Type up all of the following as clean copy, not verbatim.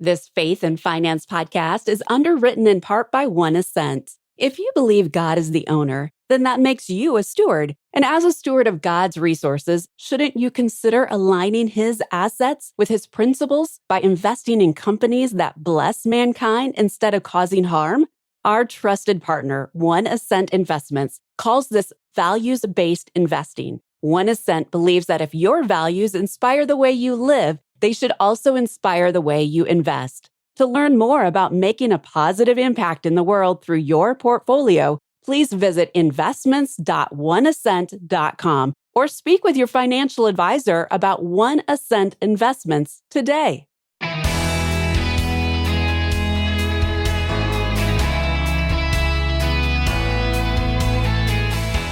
This faith and finance podcast is underwritten in part by One Ascent. If you believe God is the owner, then that makes you a steward. And as a steward of God's resources, shouldn't you consider aligning His assets with His principles by investing in companies that bless mankind instead of causing harm? Our trusted partner, One Ascent Investments, calls this values-based investing. One Ascent believes that if your values inspire the way you live, they should also inspire the way you invest. To learn more about making a positive impact in the world through your portfolio, please visit investments.oneascent.com or speak with your financial advisor about One Ascent Investments today.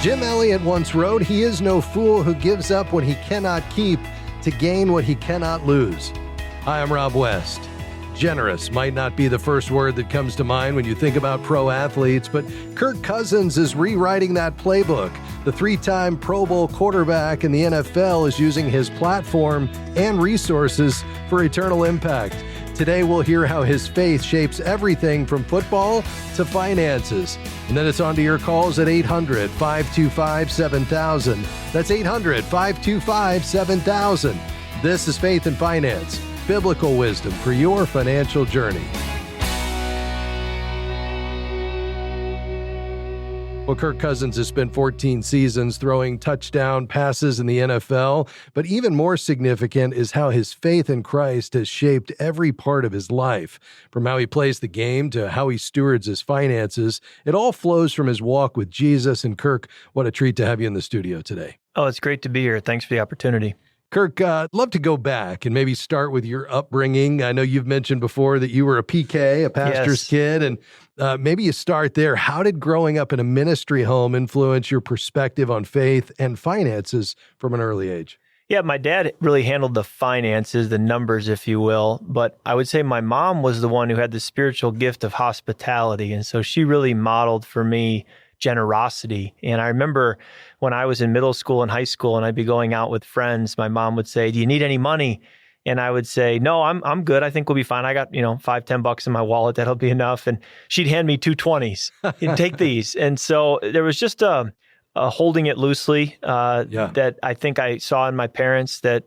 Jim Elliot once wrote, "He is no fool who gives up what he cannot keep to gain what he cannot lose." Hi, I'm Rob West. Generous might not be the first word that comes to mind when you think about pro athletes, but Kirk Cousins is rewriting that playbook. The three-time Pro Bowl quarterback in the NFL is using his platform and resources for eternal impact. Today, we'll hear how his faith shapes everything from football to finances. And then it's on to your calls at 800-525-7000. That's 800-525-7000. This is Faith and Finance, biblical wisdom for your financial journey. Well, Kirk Cousins has spent 14 seasons throwing touchdown passes in the NFL, but even more significant is how his faith in Christ has shaped every part of his life. From how he plays the game to how he stewards his finances, it all flows from his walk with Jesus. And Kirk, what a treat to have you in the studio today. Oh, it's great to be here. Thanks for the opportunity. Kirk, I'd love to go back and maybe start with your upbringing. I know you've mentioned before that you were a PK, a pastor's kid, and maybe you start there. How did growing up in a ministry home influence your perspective on faith and finances from an early age? Yeah, my dad really handled the finances, the numbers, if you will. But I would say my mom was the one who had the spiritual gift of hospitality. And so she really modeled for me generosity. And I remember when I was in middle school and high school and I'd be going out with friends, my mom would say, "Do you need any money?" And I would say, "No, I'm good. I think we'll be fine. I got, $5-10 in my wallet. That'll be enough." And she'd hand me two 20s and take these. And so there was just a holding it loosely that I think I saw in my parents that,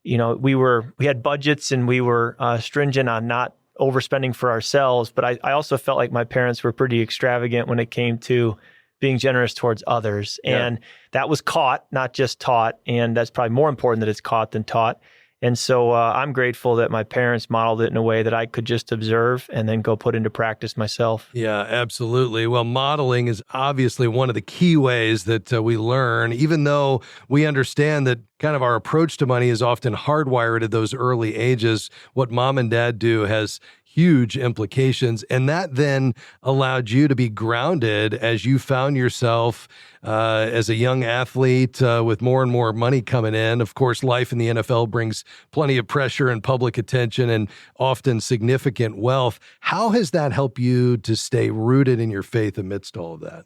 we had budgets and we were stringent on not overspending for ourselves. But I also felt like my parents were pretty extravagant when it came to being generous towards others. Yeah. And that was caught, not just taught. And that's probably more important that it's caught than taught. And so I'm grateful that my parents modeled it in a way that I could just observe and then go put into practice myself. Yeah, absolutely. Well, modeling is obviously one of the key ways that we learn, even though we understand that kind of our approach to money is often hardwired at those early ages. What mom and dad do has huge implications. And that then allowed you to be grounded as you found yourself as a young athlete with more and more money coming in. Of course, life in the NFL brings plenty of pressure and public attention and often significant wealth. How has that helped you to stay rooted in your faith amidst all of that?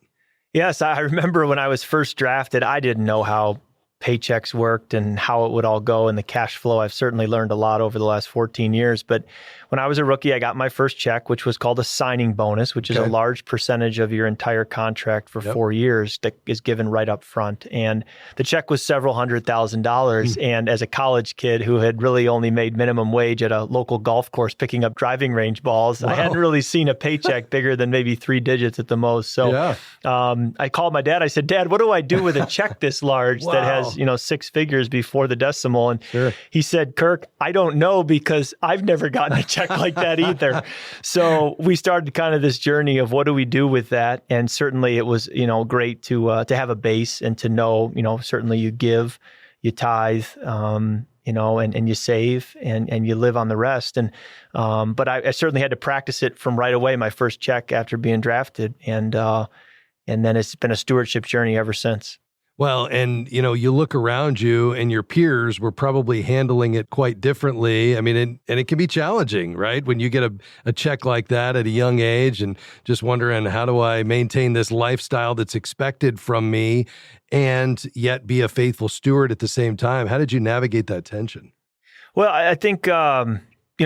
Yes, I remember when I was first drafted, I didn't know how paychecks worked and how it would all go and the cash flow. I've certainly learned a lot over the last 14 years. But when I was a rookie, I got my first check, which was called a signing bonus, which is a large percentage of your entire contract for 4 years that is given right up front. And the check was several $100,000. And as a college kid who had really only made minimum wage at a local golf course picking up driving range balls, I hadn't really seen a paycheck bigger than maybe 3 digits at the most. So I called my dad. I said, "Dad, what do I do with a check this large that has 6 figures before the decimal?" And he said, "Kirk, I don't know because I've never gotten a check like that either." So we started kind of this journey of what do we do with that? And certainly it was, great to have a base and to know, certainly you give, you tithe, and you save and you live on the rest. And, but I certainly had to practice it from right away, my first check after being drafted. And then it's been a stewardship journey ever since. Well, and, you look around you and your peers were probably handling it quite differently. I mean, and it can be challenging, right? When you get a check like that at a young age and just wondering, how do I maintain this lifestyle that's expected from me and yet be a faithful steward at the same time? How did you navigate that tension? Well, I think,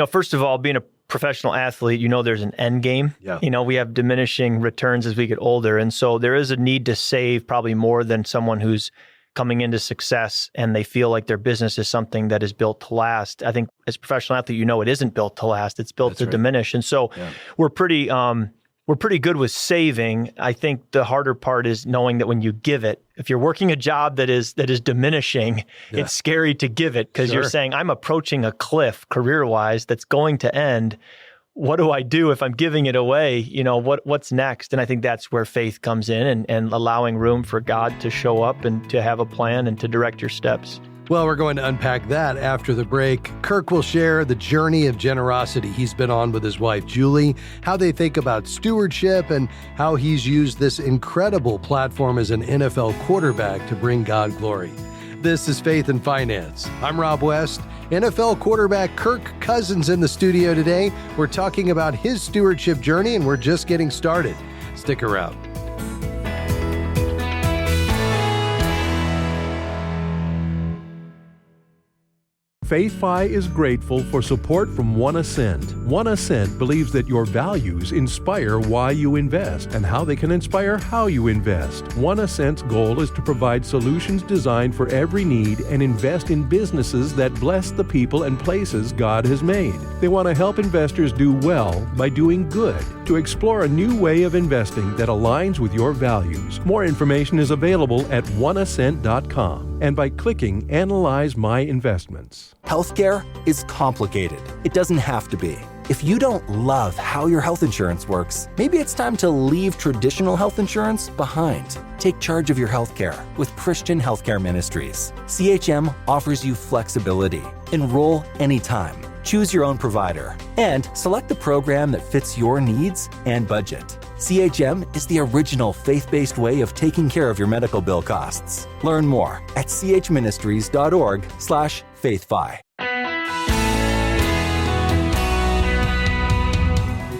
First of all, being a professional athlete, there's an end game. Yeah. We have diminishing returns as we get older. And so there is a need to save probably more than someone who's coming into success and they feel like their business is something that is built to last. I think as a professional athlete, it isn't built to last. It's built to diminish. And so we're pretty good with saving. I think the harder part is knowing that when you give it, if you're working a job that is diminishing, it's scary to give it because you're saying, I'm approaching a cliff career-wise that's going to end. What do I do if I'm giving it away? What's next? And I think that's where faith comes in and allowing room for God to show up and to have a plan and to direct your steps. Well, we're going to unpack that after the break. Kirk will share the journey of generosity he's been on with his wife, Julie, how they think about stewardship, and how he's used this incredible platform as an NFL quarterback to bring God glory. This is Faith and Finance. I'm Rob West. NFL quarterback Kirk Cousins in the studio today. We're talking about his stewardship journey, and we're just getting started. Stick around. FaithFi is grateful for support from One Ascent. One Ascent believes that your values inspire why you invest and how they can inspire how you invest. One Ascent's goal is to provide solutions designed for every need and invest in businesses that bless the people and places God has made. They want to help investors do well by doing good, to explore a new way of investing that aligns with your values. More information is available at oneascent.com and by clicking Analyze My Investments. Healthcare is complicated. It doesn't have to be. If you don't love how your health insurance works, maybe it's time to leave traditional health insurance behind. Take charge of your healthcare with Christian Healthcare Ministries. CHM offers you flexibility. Enroll anytime. Choose your own provider and select the program that fits your needs and budget. CHM is the original faith-based way of taking care of your medical bill costs. Learn more at chministries.org/faithfi.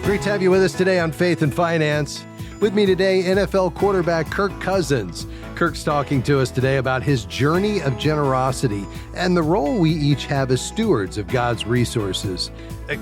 Great to have you with us today on Faith and Finance. With me today, NFL quarterback Kirk Cousins. Kirk's talking to us today about his journey of generosity and the role we each have as stewards of God's resources.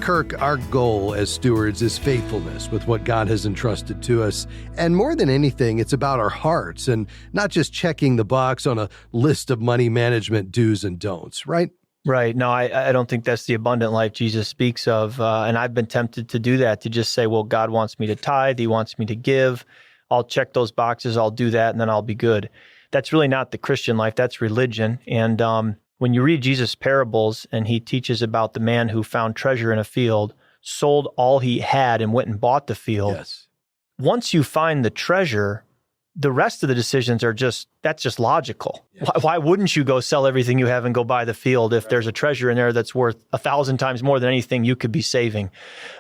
Kirk, our goal as stewards is faithfulness with what God has entrusted to us. And more than anything, it's about our hearts and not just checking the box on a list of money management do's and don'ts, right? Right. No, I don't think that's the abundant life Jesus speaks of. And I've been tempted to do that, to just say, well, God wants me to tithe. He wants me to give. I'll check those boxes. I'll do that, and then I'll be good. That's really not the Christian life. That's religion. And when you read Jesus' parables and he teaches about the man who found treasure in a field, sold all he had and went and bought the field. Yes. Once you find the treasure, the rest of the decisions that's just logical. Yes. Why wouldn't you go sell everything you have and go buy the field if there's a treasure in there that's worth 1,000 times more than anything you could be saving?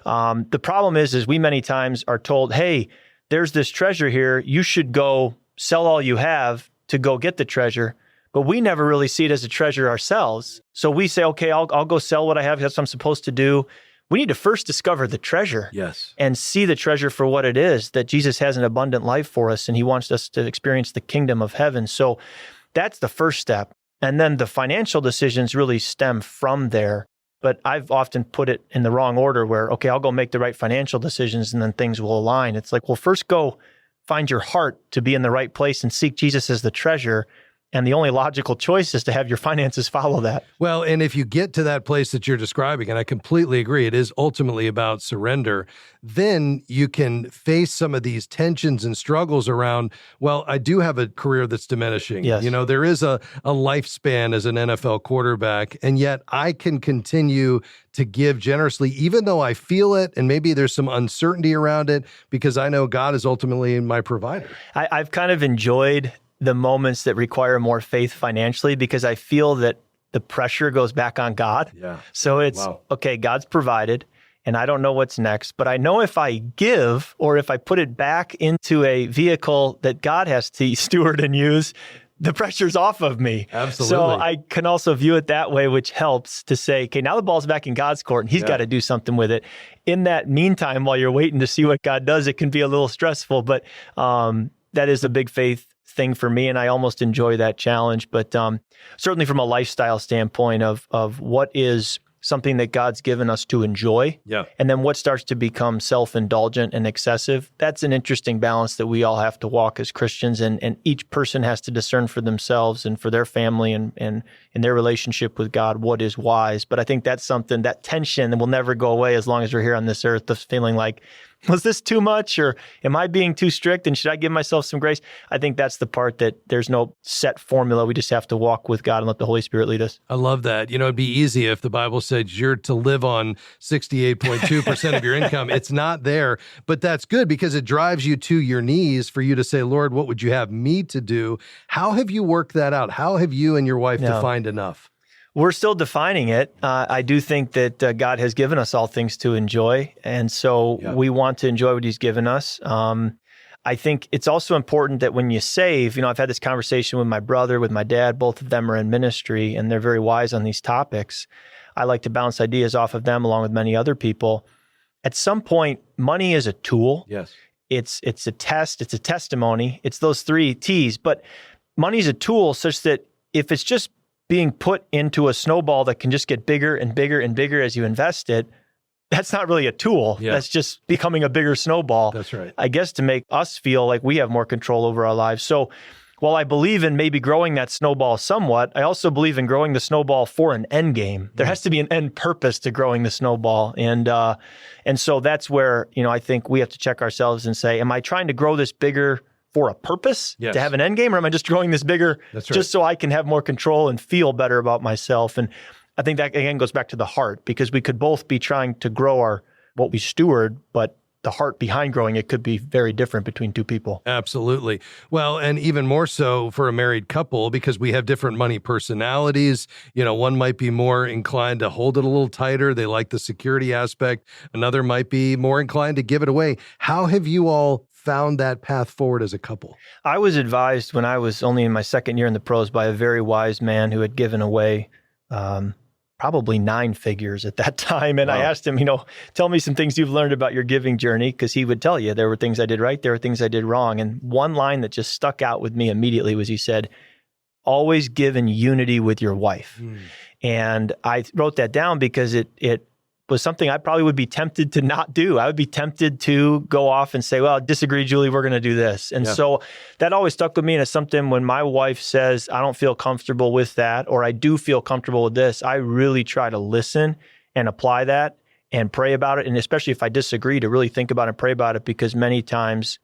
The problem is we many times are told, hey, there's this treasure here. You should go sell all you have to go get the treasure. But we never really see it as a treasure ourselves. So we say, okay, I'll go sell what I have. That's what I'm supposed to do. We need to first discover the treasure. Yes. And see the treasure for what it is, that Jesus has an abundant life for us and he wants us to experience the kingdom of heaven. So that's the first step. And then the financial decisions really stem from there. But I've often put it in the wrong order where, okay, I'll go make the right financial decisions and then things will align. It's like, well, first go find your heart to be in the right place and seek Jesus as the treasure. And the only logical choice is to have your finances follow that. Well, and if you get to that place that you're describing, and I completely agree, it is ultimately about surrender, then you can face some of these tensions and struggles around, well, I do have a career that's diminishing. Yes. There is a lifespan as an NFL quarterback, and yet I can continue to give generously, even though I feel it, and maybe there's some uncertainty around it, because I know God is ultimately my provider. I've kind of enjoyed the moments that require more faith financially because I feel that the pressure goes back on God. Yeah. So it's, okay, God's provided and I don't know what's next, but I know if I give or if I put it back into a vehicle that God has to steward and use, the pressure's off of me. Absolutely. So I can also view it that way, which helps to say, okay, now the ball's back in God's court and he's got to do something with it. In that meantime, while you're waiting to see what God does, it can be a little stressful, but that is a big faith thing for me, and I almost enjoy that challenge. But certainly from a lifestyle standpoint of what is something that God's given us to enjoy. Yeah. And then what starts to become self-indulgent and excessive. That's an interesting balance that we all have to walk as Christians. And each person has to discern for themselves and for their family and in their relationship with God what is wise. But I think that's something, that tension will never go away as long as we're here on this earth, the feeling like, was this too much, or am I being too strict, and should I give myself some grace? I think that's the part that there's no set formula. We just have to walk with God and let the Holy Spirit lead us. I love that. It'd be easy if the Bible said you're to live on 68.2% of your income. It's not there, but that's good because it drives you to your knees for you to say, Lord, what would you have me to do? How have you worked that out? How have you and your wife defined enough? We're still defining it. I do think that God has given us all things to enjoy. And so we want to enjoy what he's given us. I think it's also important that when you save, I've had this conversation with my brother, with my dad, both of them are in ministry and they're very wise on these topics. I like to bounce ideas off of them along with many other people. At some point, money is a tool. Yes. It's a test. It's a testimony. It's those 3 T's. But money is a tool such that if it's just being put into a snowball that can just get bigger and bigger and bigger as you invest it, that's not really a tool. Yeah. That's just becoming a bigger snowball. That's right. I guess to make us feel like we have more control over our lives. So while I believe in maybe growing that snowball somewhat, I also believe in growing the snowball for an end game. There has to be an end purpose to growing the snowball. And so that's where, I think we have to check ourselves and say, am I trying to grow this bigger for a purpose, to have an end game, or am I just growing this bigger just so I can have more control and feel better about myself? And I think that, again, goes back to the heart, because we could both be trying to grow what we steward, but the heart behind growing it could be very different between 2 people. Absolutely. Well, and even more so for a married couple, because we have different money personalities. One might be more inclined to hold it a little tighter. They like the security aspect. Another might be more inclined to give it away. How have you all found that path forward as a couple? I was advised when I was only in my 2nd year in the pros by a very wise man who had given away probably 9 figures at that time. And I asked him, tell me some things you've learned about your giving journey, because he would tell you there were things I did right, there were things I did wrong. And one line that just stuck out with me immediately was he said, always give in unity with your wife. And I wrote that down because it was something I probably would be tempted to not do. I would be tempted to go off and say, well, disagree, Julie, we're going to do this. And so that always stuck with me. And it's something when my wife says, I don't feel comfortable with that, or I do feel comfortable with this, I really try to listen and apply that and pray about it. And especially if I disagree, to really think about and pray about it, because many times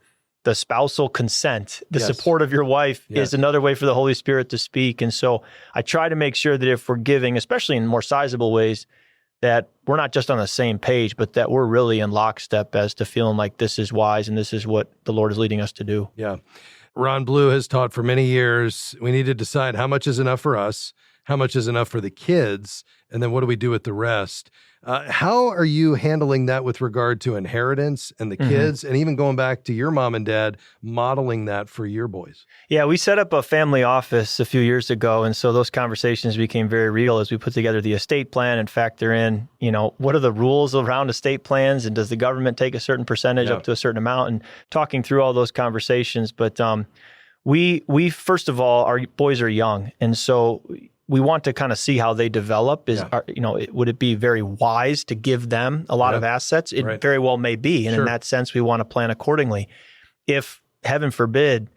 the spousal consent, the support of your wife is another way for the Holy Spirit to speak. And so I try to make sure that if we're giving, especially in more sizable ways, that we're not just on the same page, but that we're really in lockstep as to feeling like this is wise and this is what the Lord is leading us to do. Yeah. Ron Blue has taught for many years, we need to decide how much is enough for us, how much is enough for the kids, and then what do we do with the rest? How are you handling that with regard to inheritance and the kids, and even going back to your mom and dad, modeling that for your boys? Yeah, we set up a family office a few years ago, and so those conversations became very real as we put together the estate plan and factor in, what are the rules around estate plans, and does the government take a certain percentage up to a certain amount, and talking through all those conversations. But we first of all, our boys are young, and so we want to kind of see how they develop. Would it be very wise to give them a lot of assets? It very well may be. And in that sense, we want to plan accordingly. If, heaven forbid,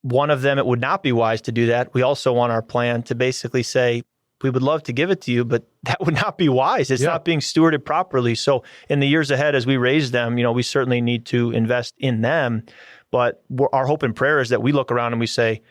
one of them, it would not be wise to do that, we also want our plan to basically say, we would love to give it to you, but that would not be wise. It's not being stewarded properly. So in the years ahead, as we raise them, we certainly need to invest in them. But our hope and prayer is that we look around and we say,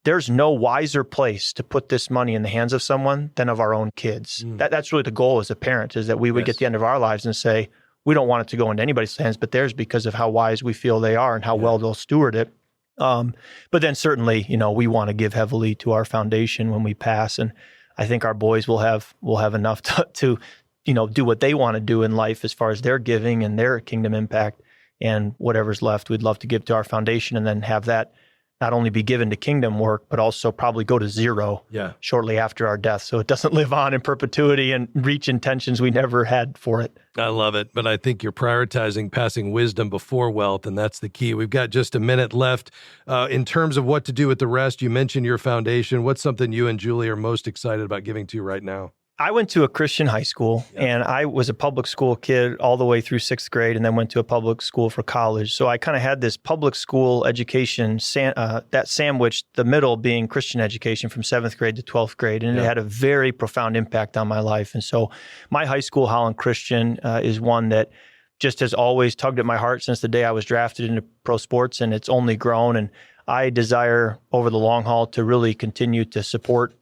there's no wiser place to put this money in the hands of someone than of our own kids. That's really the goal as a parent, is that we would get to the end of our lives and say, we don't want it to go into anybody's hands but theirs, because of how wise we feel they are and how well they'll steward it. But then certainly, we want to give heavily to our foundation when we pass. And I think our boys will have enough to do what they want to do in life as far as their giving and their kingdom impact. And whatever's left, we'd love to give to our foundation, and then have that not only be given to kingdom work, but also probably go to zero shortly after our death, so it doesn't live on in perpetuity and reach intentions we never had for it. I love it, but I think you're prioritizing passing wisdom before wealth, and that's the key. We've got just a minute left. In terms of what to do with the rest, you mentioned your foundation. What's something you and Julie are most excited about giving to right now? I went to a Christian high school, and I was a public school kid all the way through 6th grade, and then went to a public school for college. So I kind of had this public school education, that sandwiched the middle being Christian education from 7th grade to 12th grade. And it had a very profound impact on my life. And so my high school, Holland Christian, is one that just has always tugged at my heart since the day I was drafted into pro sports, and it's only grown. And I desire over the long haul to really continue to support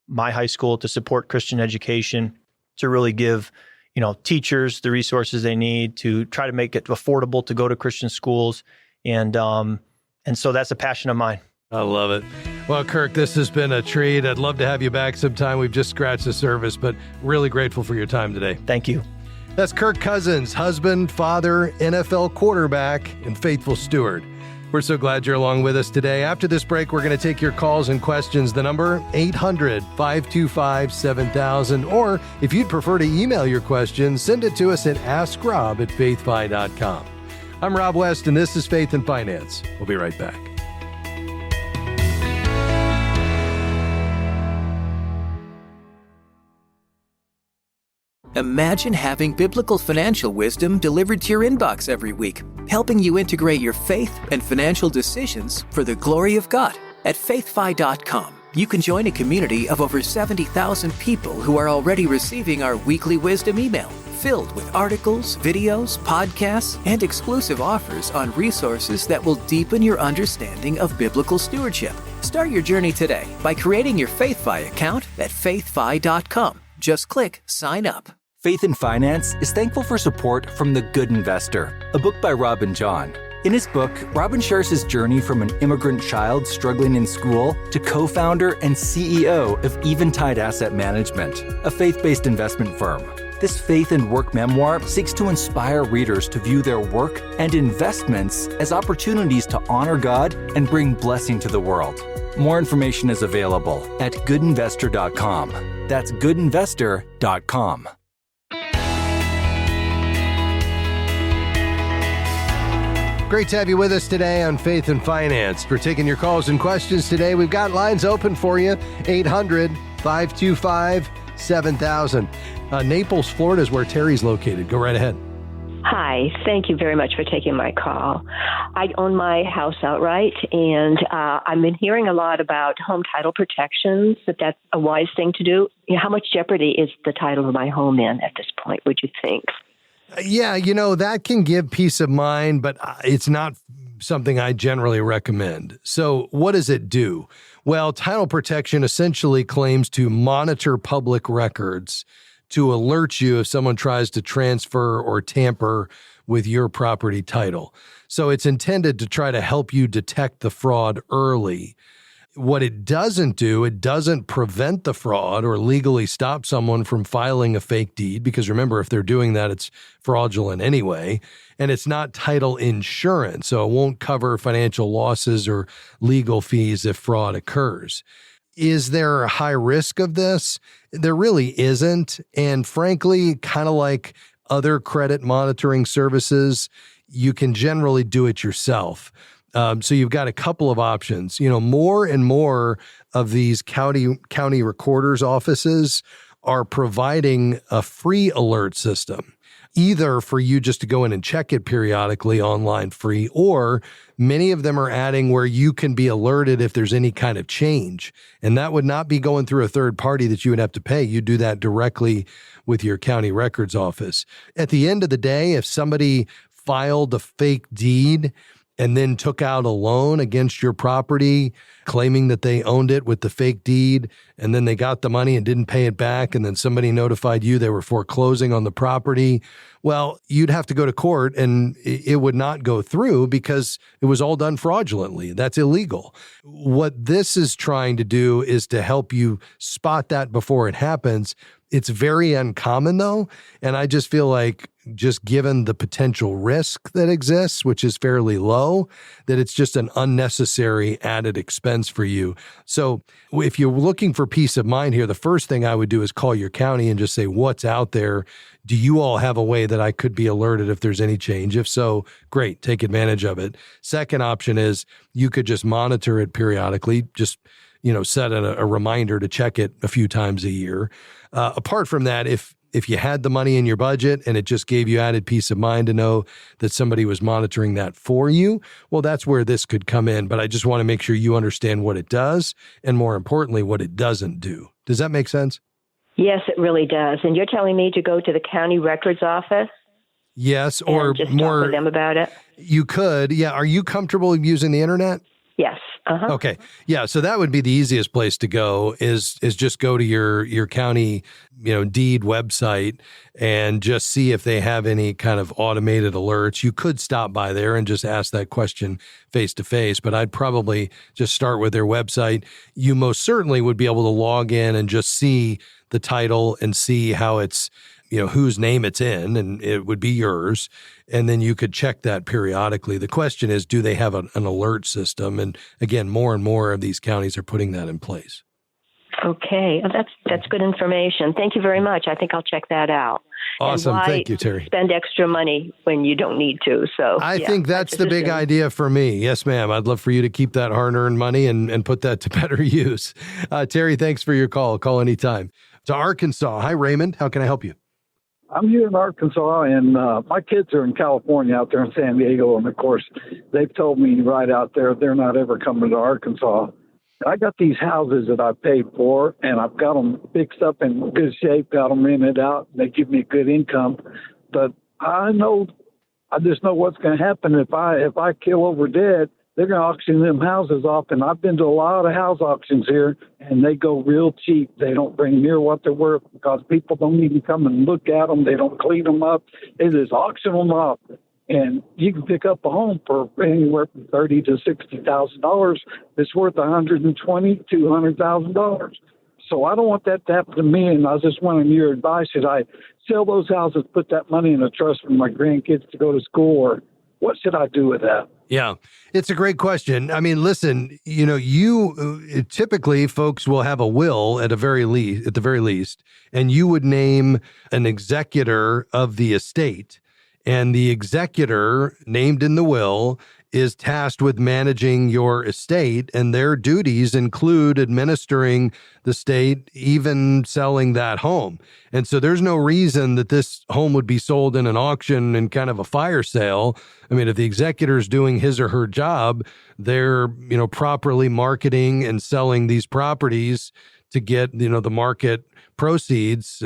my high school, to support Christian education, to really give, teachers the resources they need, to try to make it affordable to go to Christian schools. And so that's a passion of mine. I love it. Well, Kirk, this has been a treat. I'd love to have you back sometime. We've just scratched the surface, but really grateful for your time today. Thank you. That's Kirk Cousins, husband, father, NFL quarterback, and faithful steward. We're so glad you're along with us today. After this break, we're going to take your calls and questions. The number, 800-525-7000. Or if you'd prefer to email your questions, send it to us at askrob@faithfi.com. I'm Rob West, and this is Faith and Finance. We'll be right back. Imagine having biblical financial wisdom delivered to your inbox every week, helping you integrate your faith and financial decisions for the glory of God. At faithfi.com, you can join a community of over 70,000 people who are already receiving our weekly wisdom email, filled with articles, videos, podcasts, and exclusive offers on resources that will deepen your understanding of biblical stewardship. Start your journey today by creating your FaithFi account at faithfi.com. Just click sign up. Faith and Finance is thankful for support from The Good Investor, a book by Rob and John. In his book, Robin shares his journey from an immigrant child struggling in school to co-founder and CEO of Eventide Asset Management, a faith-based investment firm. This faith and work memoir seeks to inspire readers to view their work and investments as opportunities to honor God and bring blessing to the world. More information is available at goodinvestor.com. That's goodinvestor.com. Great to have you with us today on Faith and Finance. We're taking your calls and questions today. We've got lines open for you, 800-525-7000. Naples, Florida is where Terry's located. Go right ahead. Hi, thank you very much for taking my call. I own my house outright, and I've been hearing a lot about home title protections, that that's a wise thing to do. How much jeopardy is the title of my home in at this point, would you think? Yeah, that can give peace of mind, but it's not something I generally recommend. So what does it do? Well, title protection essentially claims to monitor public records to alert you if someone tries to transfer or tamper with your property title. So it's intended to try to help you detect the fraud early. What it doesn't do, it doesn't prevent the fraud or legally stop someone from filing a fake deed, because remember, if they're doing that, it's fraudulent anyway. And it's not title insurance, so it won't cover financial losses or legal fees if fraud occurs. Is there a high risk of this? There really isn't. And frankly, kind of like other credit monitoring services, you can generally do it yourself. So you've got a couple of options. More and more of these county recorders' offices are providing a free alert system, either for you just to go in and check it periodically online free, or many of them are adding where you can be alerted if there's any kind of change. And that would not be going through a third party that you would have to pay. You do that directly with your county records office. At the end of the day, if somebody filed a fake deed and then took out a loan against your property, claiming that they owned it with the fake deed, and then they got the money and didn't pay it back, and then somebody notified you they were foreclosing on the property, well, you'd have to go to court, and it would not go through because it was all done fraudulently. That's illegal. What this is trying to do is to help you spot that before it happens. It's very uncommon, though, and I just feel like, just given the potential risk that exists, which is fairly low, that it's just an unnecessary added expense for you. So if you're looking for peace of mind here, the first thing I would do is call your county and just say, what's out there? Do you all have a way that I could be alerted if there's any change? If so, great, take advantage of it. Second option is you could just monitor it periodically. Just set a reminder to check it a few times a year. Apart from that, if you had the money in your budget and it just gave you added peace of mind to know that somebody was monitoring that for you, well, that's where this could come in. But I just want to make sure you understand what it does and, more importantly, what it doesn't do. Does that make sense? Yes, it really does. And you're telling me to go to the county records office? Yes, or just more. talk to them about it? You could. Yeah. Are you comfortable using the internet? Yes. Uh-huh. Okay. Yeah. So that would be the easiest place to go is just go to your county, deed website and just see if they have any kind of automated alerts. You could stop by there and just ask that question face to face, but I'd probably just start with their website. You most certainly would be able to log in and just see the title and see how it's, whose name it's in, and it would be yours. And then you could check that periodically. The question is, do they have an alert system? And again, more and more of these counties are putting that in place. Okay. That's good information. Thank you very much. I think I'll check that out. Awesome. Thank you, Terry. Spend extra money when you don't need to. So I think that's the big idea for me. Yes, ma'am. I'd love for you to keep that hard-earned money and put that to better use. Terry, thanks for your call. Call anytime. To Arkansas. Hi, Raymond. How can I help you? I'm here in Arkansas, and my kids are in California out there in San Diego, and, of course, they've told me right out there they're not ever coming to Arkansas. I got these houses that I paid for, and I've got them fixed up in good shape, got them rented out, and they give me good income. But I just know what's going to happen if I kill over dead. They're going to auction them houses off, and I've been to a lot of house auctions here, and they go real cheap. They don't bring near what they're worth because people don't even come and look at them. They don't clean them up. They just auction them off, and you can pick up a home for anywhere from $30,000 to $60,000. It's worth $120,000, $200,000. So I don't want that to happen to me, and I just wanted your advice. Should I sell those houses, put that money in a trust for my grandkids to go to school, or what should I do with that? Yeah, it's a great question. I mean, listen, typically folks will have a will at the very least, and you would name an executor of the estate, and the executor named in the will is tasked with managing your estate, and their duties include administering the estate, even selling that home. And so there's no reason that this home would be sold in an auction and kind of a fire sale. I mean, if the executor is doing his or her job, they're, properly marketing and selling these properties to get, the market proceeds,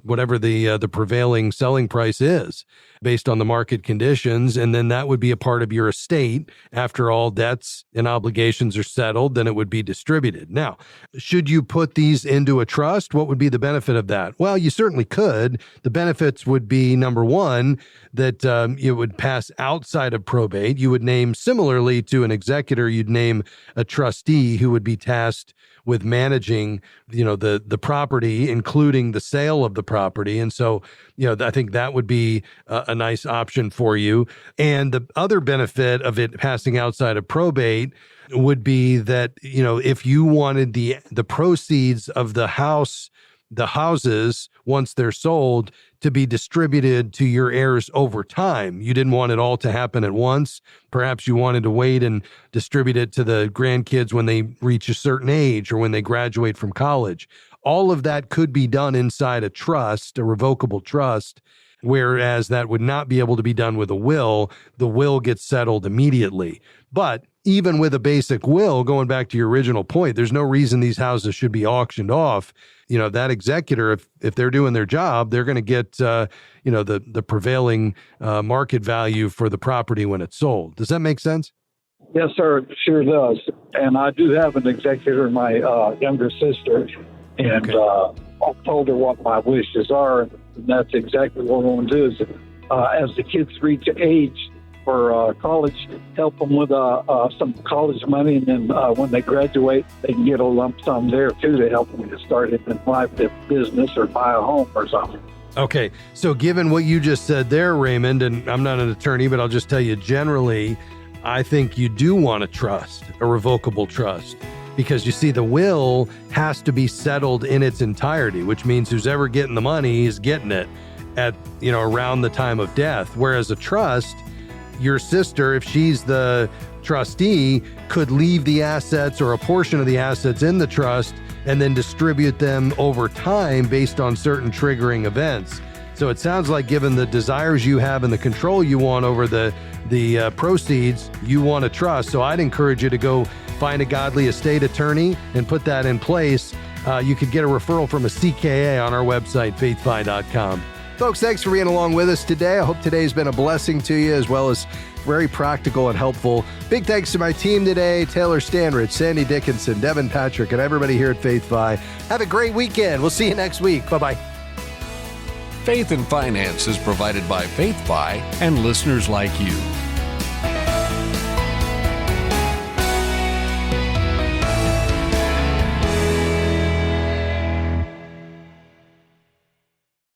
whatever the prevailing selling price is based on the market conditions. And then that would be a part of your estate. After all debts and obligations are settled, then it would be distributed. Now, should you put these into a trust? What would be the benefit of that? Well, you certainly could. The benefits would be, number one, that it would pass outside of probate. You would name, similarly to an executor, you'd name a trustee who would be tasked with managing, the property, including the sale of the property. And so, I think that would be a nice option for you. And the other benefit of it passing outside of probate would be that, if you wanted the proceeds of the houses, once they're sold, to be distributed to your heirs over time. You didn't want it all to happen at once. Perhaps you wanted to wait and distribute it to the grandkids when they reach a certain age or when they graduate from college. All of that could be done inside a trust, a revocable trust, whereas that would not be able to be done with a will. The will gets settled immediately. But even with a basic will, going back to your original point, there's no reason these houses should be auctioned off. That executor, if they're doing their job, they're going to get, the prevailing market value for the property when it's sold. Does that make sense? Yes, sir. It sure does. And I do have an executor, my younger sister, and I've told her what my wishes are, and that's exactly what we're going to do. Is as the kids reach age for college, help them with some college money, and then when they graduate, they can get a lump sum there too to help them get started in life, their business or buy a home or something. Okay, so given what you just said there, Raymond, and I'm not an attorney, but I'll just tell you generally, I think you do want a trust, a revocable trust, because you see the will has to be settled in its entirety, which means who's ever getting the money is getting it at, around the time of death. Whereas a trust, your sister, if she's the trustee could leave the assets or a portion of the assets in the trust and then distribute them over time based on certain triggering events. So it sounds like, given the desires you have and the control you want over the proceeds, you want a trust. So I'd encourage you to go find a godly estate attorney and put that in place. You could get a referral from a CKA on our website, faithfi.com. Folks, thanks for being along with us today. I hope today's been a blessing to you, as well as very practical and helpful. Big thanks to my team today, Taylor Stanridge, Sandy Dickinson, Devin Patrick, and everybody here at FaithFi. Have a great weekend. We'll see you next week. Bye-bye. Faith and Finance is provided by FaithFi and listeners like you.